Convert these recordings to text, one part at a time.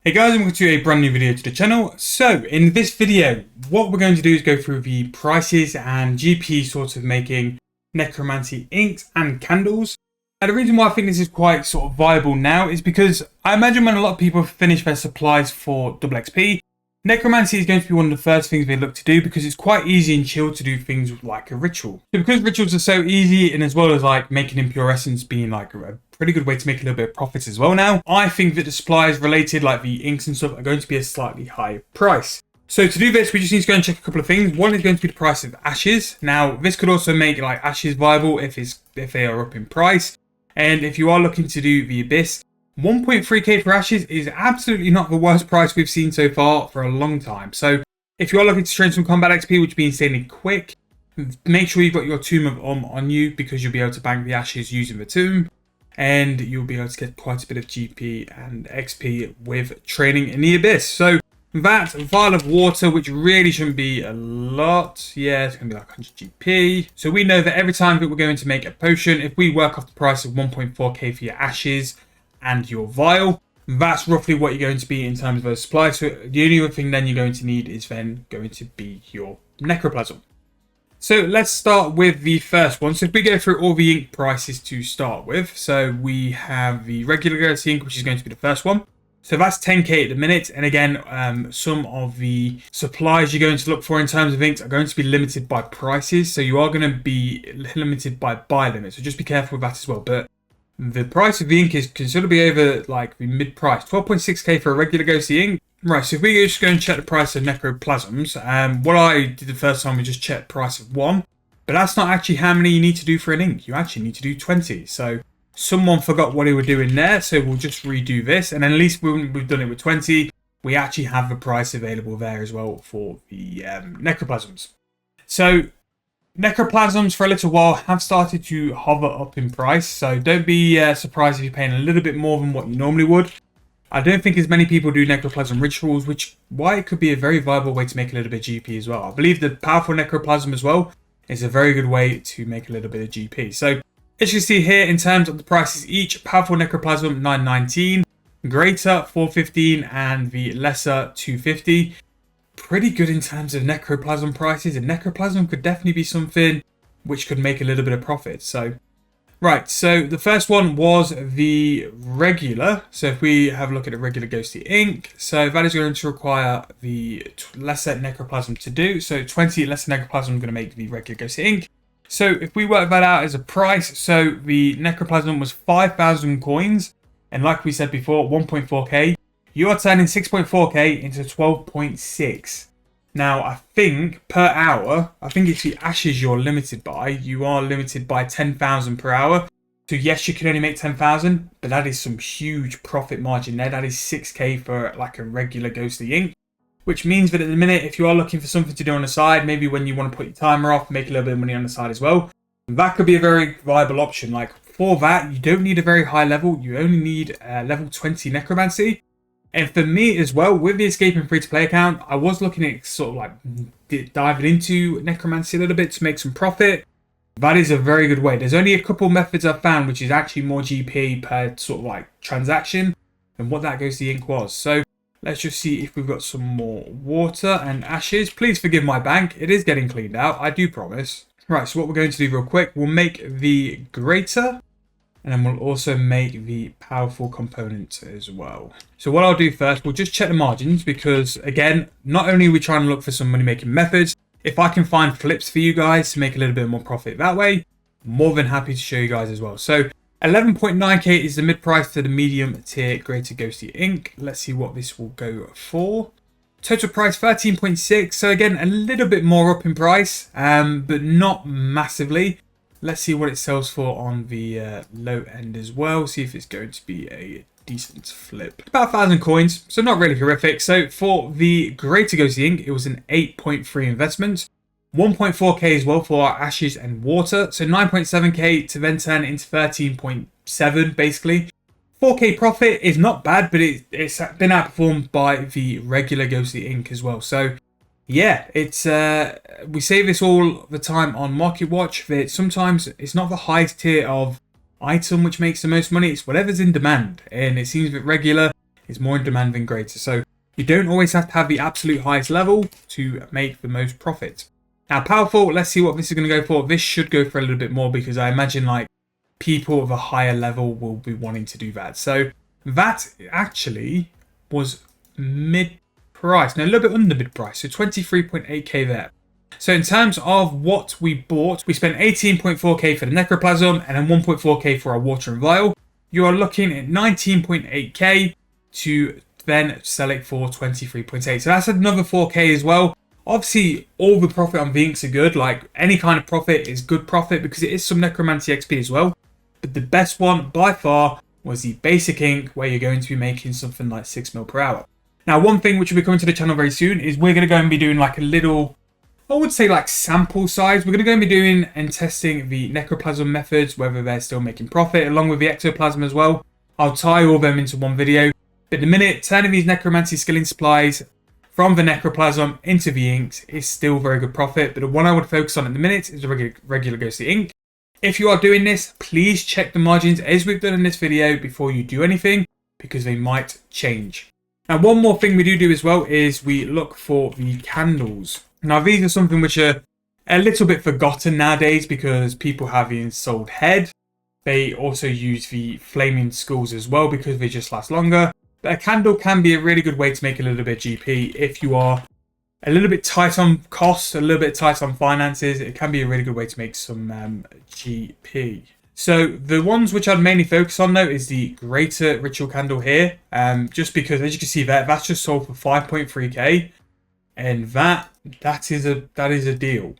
Hey guys, and welcome to a brand new video to the channel. So in this video, what we're going to do is go through the prices and GP sort of making necromancy inks and candles. And the reason why I think this is quite sort of viable now is because I imagine when a lot of people finish their supplies for double XP, necromancy is going to be one of the first things they look to do because it's quite easy and chill to do things like a ritual. So because rituals are so easy, and as well as like making impure essence being like a pretty good way to make a little bit of profits as well now, I think that the supplies related like the inks and stuff are going to be a slightly higher price. So to do this, we just need to go and check a couple of things. One is going to be the price of ashes. Now this could also make like ashes viable if they are up in price. And if you are looking to do the abyss, 1.3k for ashes is absolutely not the worst price we've seen so far for a long time. So if you are looking to train some combat XP, which will be insanely quick, make sure you've got your Tomb of on you because you'll be able to bank the ashes using the tomb. And you'll be able to get quite a bit of GP and XP with training in the abyss. So that vial of water, which really shouldn't be a lot. Yeah, it's going to be like 100 GP. So we know that every time that we're going to make a potion, if we work off the price of 1.4k for your ashes and your vial, that's roughly what you're going to be in terms of those supplies. So the only other thing then you're going to need is then going to be your necroplasm. So let's start with the first one. So if we go through all the ink prices to start with, so we have the regular galaxy ink, which is going to be the first one. So that's 10k at the minute. And again, some of the supplies you're going to look for in terms of inks are going to be limited by prices. So you are going to be limited by buy limit. So just be careful with that as well. But the price of the ink is considerably over like the mid price, 12.6k for a regular ghosty ink. Right, so if we just go and check the price of necroplasms, what I did the first time was just check the price of one, but that's not actually how many you need to do for an ink. You actually need to do 20. So someone forgot what they were doing there, so we'll just redo this, and then at least when we've done it with 20, we actually have the price available there as well for the necroplasms. So necroplasms for a little while have started to hover up in price, so don't be surprised if you're paying a little bit more than what you normally would. I don't think as many people do necroplasm rituals, which why it could be a very viable way to make a little bit of GP as well. I believe the powerful necroplasm as well is a very good way to make a little bit of GP. So as you can see here, in terms of the prices each, powerful necroplasm 919, greater 415, and the lesser 250. Pretty good in terms of necroplasm prices, and necroplasm could definitely be something which could make a little bit of profit. So right, so the first one was the regular. So if we have a look at a regular ghosty ink, so that is going to require the lesser necroplasm to do. So 20 lesser necroplasm is going to make the regular ghosty ink. So if we work that out as a price, so the necroplasm was 5,000 coins. And like we said before, 1.4k. You are turning 6.4k into 12.6. Now, I think per hour, I think it's the ashes you're limited by. You are limited by 10,000 per hour. So yes, you can only make 10,000, but that is some huge profit margin there. That is 6k for like a regular ghostly ink, which means that at the minute, if you are looking for something to do on the side, maybe when you want to put your timer off, make a little bit of money on the side as well, that could be a very viable option. Like for that, you don't need a very high level. You only need level 20 necromancy. And for me as well, with the escaping free-to-play account, I was looking at sort of like diving into necromancy a little bit to make some profit. That is a very good way. There's only a couple methods I've found which is actually more GP per sort of like transaction than what that ghosty ink was. So let's just see if we've got some more water and ashes. Please forgive my bank. It is getting cleaned out, I do promise. Right, so what we're going to do real quick, we'll make the greater. And then we'll also make the powerful component as well. So what I'll do first, we'll just check the margins because, again, not only are we trying to look for some money-making methods, if I can find flips for you guys to make a little bit more profit that way, more than happy to show you guys as well. So 11.9k is the mid-price to the medium-tier greater ghosty ink. Let's see what this will go for. Total price 13.6. So again, a little bit more up in price, but not massively. Let's see what it sells for on the low end as well. See if it's going to be a decent flip. About 1,000 coins, so not really horrific. So for the greater ghosty ink, it was an 8.3 investment. 1.4k as well for our ashes and water. So 9.7k to then turn into 13.7 basically. 4k profit is not bad, but it's been outperformed by the regular ghosty ink as well. So yeah, it's we say this all the time on Market Watch that sometimes it's not the highest tier of item which makes the most money, it's whatever's in demand. And it seems that regular is more in demand than greater. So you don't always have to have the absolute highest level to make the most profit. Now, powerful, let's see what this is going to go for. This should go for a little bit more because I imagine like people of a higher level will be wanting to do that. So that actually was mid-price. Now, a little bit under mid-price, so 23.8k there. So in terms of what we bought, we spent 18.4k for the necroplasm and then 1.4k for our water and vial. You are looking at 19.8k to then sell it for 23.8. So that's another 4k as well. Obviously, all the profit on the inks are good. Like, any kind of profit is good profit because it is some necromancy XP as well. But the best one, by far, was the basic ink, where you're going to be making something like 6 mil per hour. Now, one thing which will be coming to the channel very soon is we're going to go and be doing like a little, I would say like sample size. We're going to go and be doing and testing the necroplasm methods, whether they're still making profit, along with the ectoplasm as well. I'll tie all of them into one video. But at the minute, turning these necromancy skilling supplies from the necroplasm into the inks is still very good profit. But the one I would focus on at the minute is the regular ghostly ink. If you are doing this, please check the margins as we've done in this video before you do anything, because they might change. Now, one more thing we do as well is we look for the candles. Now, these are something which are a little bit forgotten nowadays because people have the ensouled head. They also use the flaming skulls as well because they just last longer. But a candle can be a really good way to make a little bit of GP if you are a little bit tight on costs, a little bit tight on finances. It can be a really good way to make some GP. So the ones which I'd mainly focus on though is the greater ritual candle here. Just because, as you can see there, that's just sold for 5.3k. And that is a deal.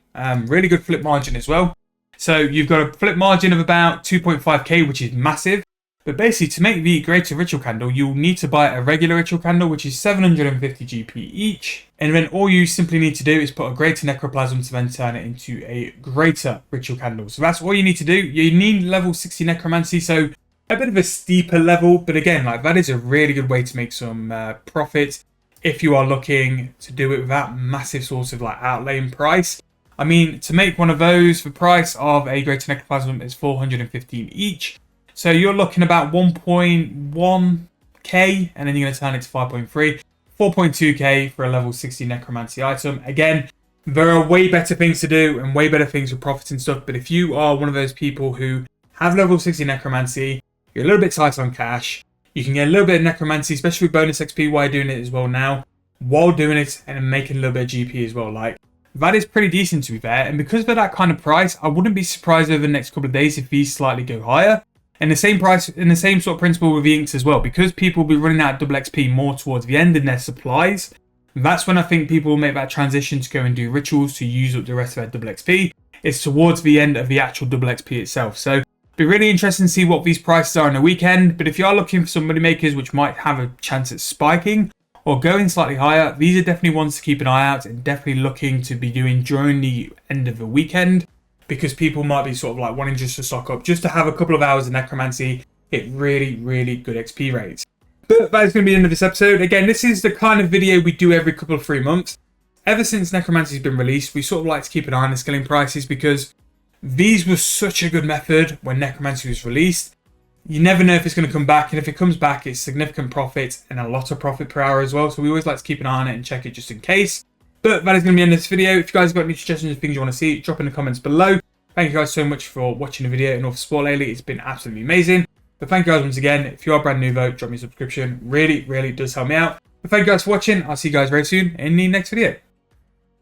Really good flip margin as well. So you've got a flip margin of about 2.5k, which is massive. But basically, to make the greater ritual candle, you'll need to buy a regular ritual candle, which is 750 GP each. And then all you simply need to do is put a greater necroplasm to then turn it into a greater ritual candle. So that's all you need to do. You need level 60 necromancy, so a bit of a steeper level. But again, like, that is a really good way to make some profit if you are looking to do it without massive sort of like outlay in price. I mean, to make one of those, the price of a greater necroplasm is 415 each. So you're looking about 1.1k, and then you're going to turn it to 5.3. 4.2k for a level 60 necromancy item. Again, there are way better things to do and way better things with profits and stuff. But if you are one of those people who have level 60 necromancy, you're a little bit tight on cash, you can get a little bit of necromancy, especially with bonus XP while you're doing it as well now, while doing it and making a little bit of GP as well. Like, that is pretty decent to be fair. And because of that kind of price, I wouldn't be surprised over the next couple of days if these slightly go higher. And the same price, and the same sort of principle with the inks as well, because people will be running out double XP more towards the end in their supplies. That's when I think people will make that transition to go and do rituals to use up the rest of their double XP. It's towards the end of the actual double XP itself. So it'll be really interesting to see what these prices are on the weekend. But if you are looking for some money makers which might have a chance at spiking or going slightly higher, these are definitely ones to keep an eye out and definitely looking to be doing during the end of the weekend. Because people might be sort of like wanting just to stock up, just to have a couple of hours of necromancy, hit really, really good XP rates. But that is going to be the end of this episode. Again, this is the kind of video we do every couple of 3 months. Ever since necromancy has been released, we sort of like to keep an eye on the skilling prices because these were such a good method when necromancy was released. You never know if it's going to come back, and if it comes back, it's significant profit and a lot of profit per hour as well. So we always like to keep an eye on it and check it just in case. But that is going to be the end of this video. If you guys have got any suggestions of things you want to see, drop in the comments below. Thank you guys so much for watching the video and all the support lately. It's been absolutely amazing. But thank you guys once again. If you are brand new though, drop me a subscription. Really, really does help me out. But thank you guys for watching. I'll see you guys very soon in the next video.